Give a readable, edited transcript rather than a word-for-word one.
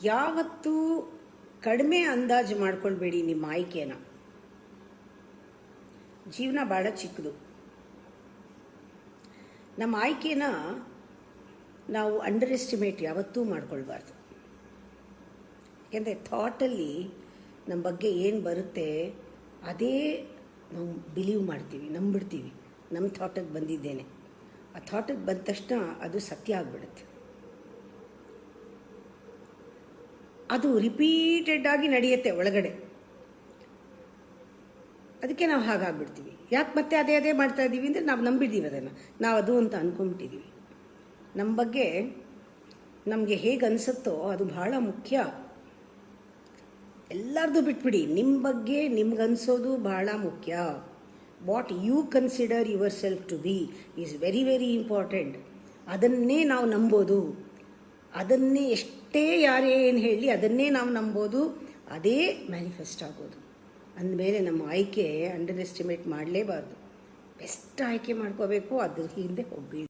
ಯಾವತ್ತೂ ಕಡಿಮೆ ಅಂದಾಜು ಮಾಡ್ಕೊಳ್ಬೇಡಿ ನಿಮ್ಮ ಆಯ್ಕೆನ. ಜೀವನ ಭಾಳ ಚಿಕ್ಕದು. ನಮ್ಮ ಆಯ್ಕೆನ ನಾವು ಅಂಡರ್ ಎಸ್ಟಿಮೇಟ್ ಯಾವತ್ತೂ ಮಾಡ್ಕೊಳ್ಬಾರ್ದು. ಯಾಕೆಂದರೆ ಥಾಟಲ್ಲಿ ನಮ್ಮ ಬಗ್ಗೆ ಏನು ಬರುತ್ತೆ ಅದೇ ನಾವು ಬಿಲೀವ್ ಮಾಡ್ತೀವಿ, ನಂಬಿಡ್ತೀವಿ. ನಮ್ಮ ಥಾಟಿಗೆ ಬಂದಿದ್ದೇನೆ, ಆ ಥಾಟಿಗೆ ಬಂದ ತಕ್ಷಣ ಅದು ಸತ್ಯ ಆಗಿಬಿಡುತ್ತೆ. ಅದು ರಿಪೀಟೆಡ್ ಆಗಿ ನಡೆಯುತ್ತೆ ಒಳಗಡೆ. ಅದಕ್ಕೆ ನಾವು ಹಾಗಾಗ್ಬಿಡ್ತೀವಿ. ಯಾಕೆ ಮತ್ತೆ ಅದೇ ಮಾಡ್ತಾ ಇದ್ದೀವಿ ಅಂದರೆ ನಾವು ನಂಬಿದ್ದೀವಿ, ಅದನ್ನು ನಾವು ಅದು ಅಂತ ಅಂದ್ಕೊಂಬಿಟ್ಟಿದ್ದೀವಿ. ನಮ್ಮ ಬಗ್ಗೆ ನಮಗೆ ಹೇಗೆ ಅನಿಸುತ್ತೋ ಅದು ಬಹಳ ಮುಖ್ಯ. ಎಲ್ಲರದು ಬಿಟ್ಬಿಡಿ, ನಿಮ್ಮ ಬಗ್ಗೆ ನಿಮ್ಗನ್ಸೋದು ಬಹಳ ಮುಖ್ಯ. What you consider yourself to be is very very important. ಅದನ್ನೇ ನಾವು ನಂಬೋದು, ಅದನ್ನೇ ಎಷ್ಟೇ ಯಾರೇ ಏನು ಹೇಳಿ ಅದನ್ನೇ ನಾವು ನಂಬೋದು, ಅದೇ ಮ್ಯಾನಿಫೆಸ್ಟ್ ಆಗೋದು. ಅಂದಮೇಲೆ ನಮ್ಮ ಆಯ್ಕೆ ಅಂಡರ್ ಎಸ್ಟಿಮೇಟ್ ಮಾಡಲೇಬಾರ್ದು. ಬೆಸ್ಟ್ ಆಯ್ಕೆ ಮಾಡ್ಕೋಬೇಕು, ಅದ್ರ ಹಿಂದೆ ಹೋಗಬೇಕು.